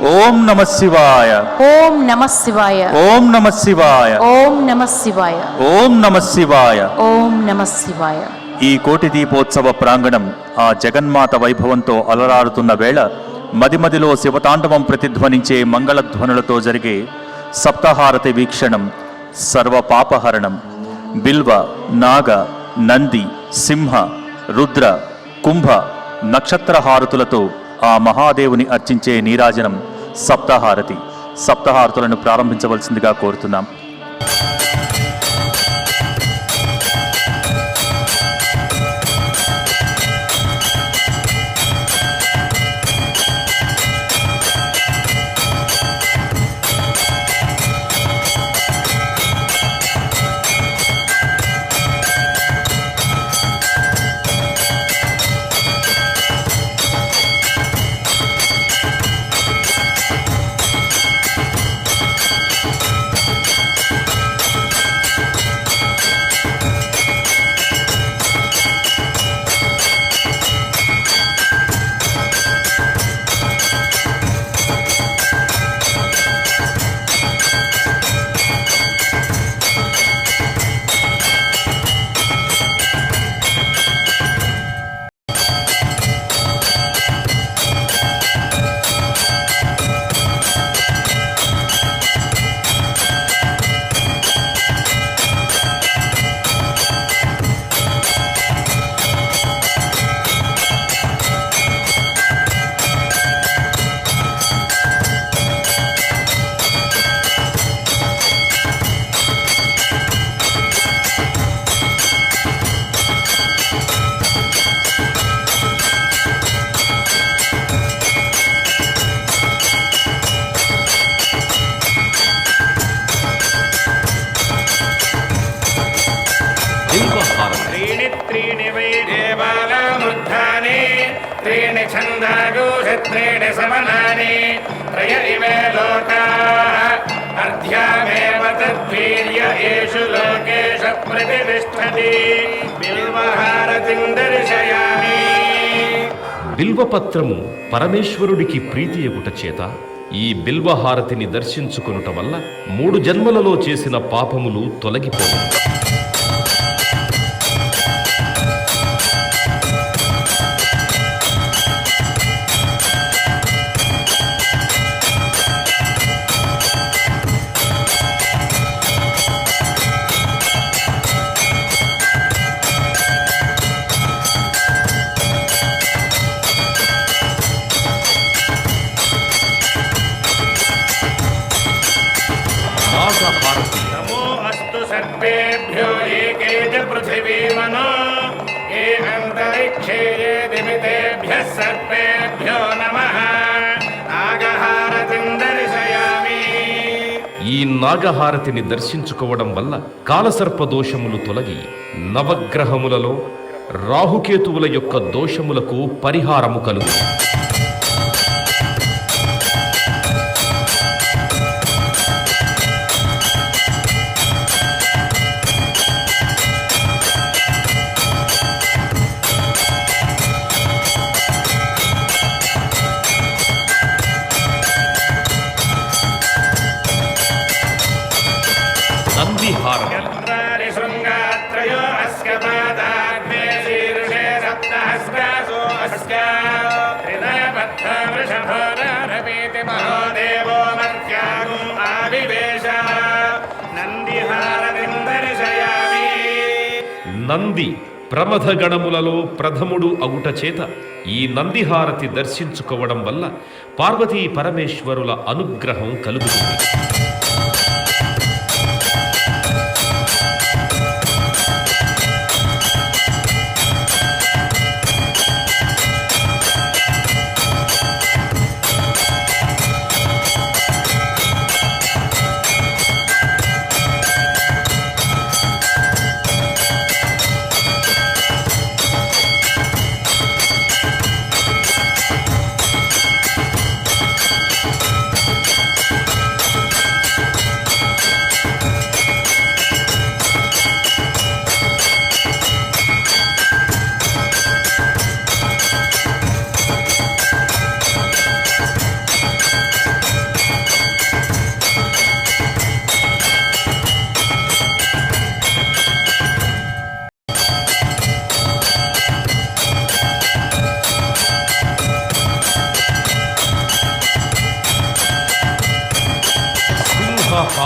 ఓం నమః శివాయ. ఓం నమః శివాయ. ఓం నమః శివాయ. ఓం నమః శివాయ. ఓం నమః శివాయ. ఓం నమః శివాయ. ఈ కోటి దీపోత్సవ ప్రాంగణం ఆ జగన్మాత వైభవంతో అలరారుతున్న వేళ మదిమదిలో శివతాండవం ప్రతిధ్వనించే మంగళధ్వనులతో జరిగే సప్తహారతి వీక్షణం సర్వపాపహరణం. బిల్వ, నాగ, నంది, సింహ, రుద్ర, కుంభ నక్షత్ర హారతులతో ఆ మహాదేవుని అర్చించే నీరాజనం సప్తహారతి. సప్తహారతులను ప్రారంభించవలసిందిగా కోరుతున్నాం. त्रीणि छन्दागोषत्रीणि समनानि त्रय इमे लोकाः अर्ध्यामेव तद्वीर्य येषु लोकेषु प्रतिष्ठति बिल्वहारतिं दर्शयामि. బిల్వపత్రము పరమేశ్వరుడికి ప్రీతియగుట చేత ఈ బిల్వహారతిని దర్శించుకొనుట వల్ల 3 జన్మలలో చేసిన పాపములు తొలగిపోవు. नमो अस्तु सर्वेभ्यो एके च पृथिवीमनो ये अन्तरिक्षे ये दिमितेभ्यः सर्वेभ्यो नमः. नागहारतिं दर्शयामि. ఈ నాగహారతిని దర్శించుకోవడం వల్ల కాలసర్ప దోషములు తొలగి నవగ్రహములలో రాహుకేతువుల యొక్క దోషములకు పరిహారము కలుగు. నందిహారతి శృంగాత్రయో అస్య పాదాగ్నే శీర్షే సప్తహస్రాసో అస్య త్రినయబద్ధ వృషభోరభీతి మహోదేవో మర్త్యాగుం ఆవివేశ. నందిహారతిం దర్శయామి. నంది ప్రమథ గణములలో ప్రథముడు అగుట చేత ఈ నందిహారతి దర్శించుకోవడం వల్ల పార్వతీ పరమేశ్వరుల అనుగ్రహం కలుగుతుంది.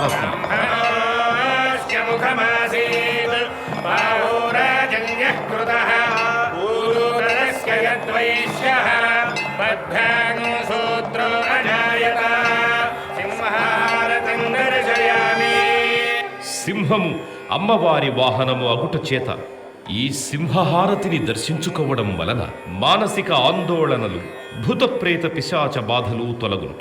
హారతి. ముఖమాసీత్ బాహోరాజన్యః కృతః ఊరూరస్య యద్వైశ్యః బద్ధాను సూత్రో అజాయత సింహారతిం దర్శయామి. సింహము అమ్మవారి వాహనము అగుట చేత ఈ సింహహారతిని దర్శించుకోవడం వలన మానసిక ఆందోళనలు, భూత ప్రేత పిశాచ బాధలు తొలగును.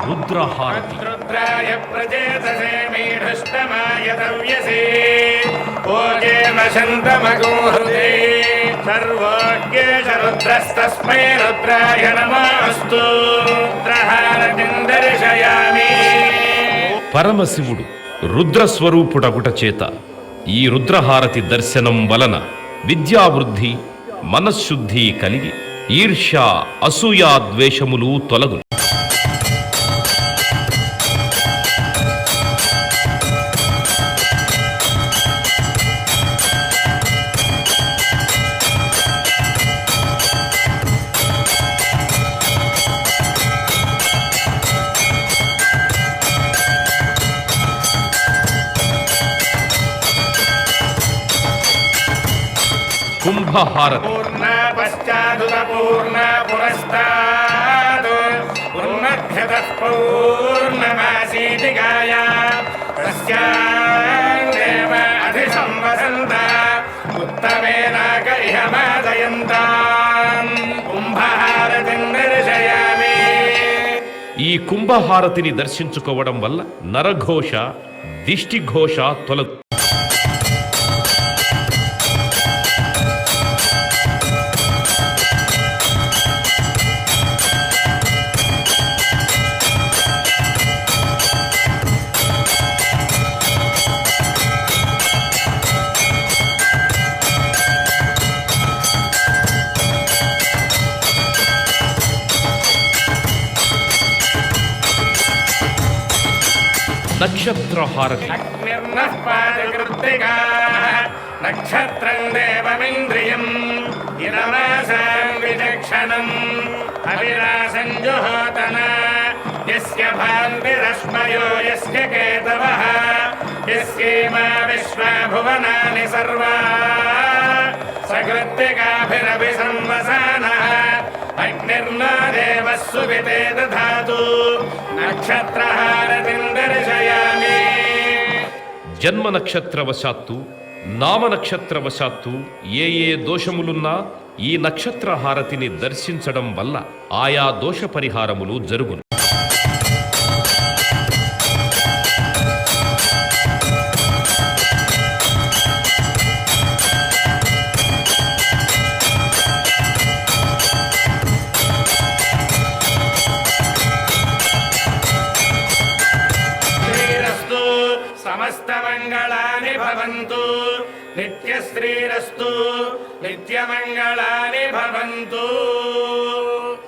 రుద్రహారతి. రుద్రాయ ప్రచేతసే మీఢష్టమాయ దవ్యసే ఓజే వసంతమగోహృదే సర్వోజ్ఞేష రుద్రస్తస్మై రుద్రాయ నమోస్తు. రుద్రహారతిం దర్శయామి. పరమశివుడు రుద్రస్వరూపుడగుట చేత ఈ రుద్రహారతి దర్శనం వలన విద్యావృద్ధి, మనశ్శుద్ధి కలిగి ఈర్ష్య, అసూయ, ద్వేషములు తొలగును. కుంభహారతి. పూర్ణ పశ్చాదుత పూర్ణ పురస్తాద్ పూర్ణధ్యతః పౌర్ణమాసీతికాయ తస్యాం దేవ అధిసంవసంత ఉత్తమేనాక ఇహ మాదయంతాం. కుంభహారతిం దర్శయామి. ఈ కుంభహారతిని దర్శించుకోవడం వల్ల నరఘోష, దిష్టిఘోష తొలగు. నక్షత్రహారతి. అగ్నిర్నః పాదకృత్తికాః నక్షత్రం దేవమింద్రియం ఇదమాసాం విచక్షణం అవిరాసం జుహోతన యస్య భాన్తిరశ్మయో యస్య కేతవః యస్యేమా విశ్వా భువనాని సర్వా సకృత్తికాభిరభి సంవసానః అగ్నిర్నో దేవः సువితే దధాతు. నక్షత్రహారతిం దర్శయామి. జన్మ నక్షత్రవశాత్తు, నామ నక్షత్రవశాత్తు ఏ దోషములున్నా ఈ నక్షత్రహారతిని దర్శించడం వల్ల ఆయా దోష పరిహారములు జరుగును. సమస్తమంగళాని భవంతు. నిత్యశ్రీరస్తు నిత్యమంగళాని భవంతు.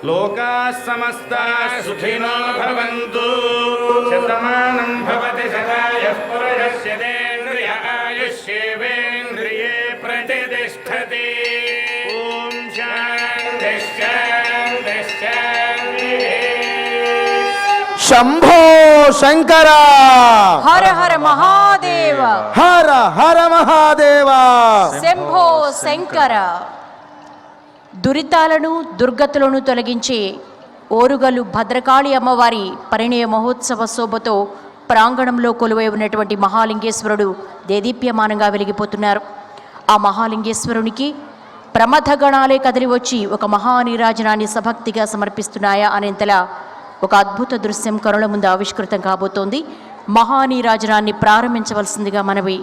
లోకాః సమస్తాః సుఖినో భవంతు. శతమానం భవతి శతాయః పురుషస్యేంద్రియ ఆయుష్యేవేంద్రియే ప్రతిష్టతి. ఓం శాంతి శాంతి శాంతి. శంభో శంకర హర హర మహాదేవ. హర హర మహాదేవ. శంభో శంకర. దురితాలను, దుర్గతులను తొలగించే ఓరుగల్లు భద్రకాళి అమ్మవారి పరిణయ మహోత్సవ శోభతో ప్రాంగణంలో కొలువై ఉన్నటువంటి మహాలింగేశ్వరుడు దేదీప్యమానంగా వెలిగిపోతున్నారు. ఆ మహాలింగేశ్వరునికి ప్రమథగణాలే కదిలి వచ్చి ఒక మహానీరాజనాన్ని సభక్తిగా సమర్పిస్తున్నాయా అనేంతలా ఒక అద్భుత దృశ్యం కరుల ముందు ఆవిష్కృతం కాబోతోంది. మహానీరాజనాన్ని ప్రారంభించవలసిందిగా మనవి.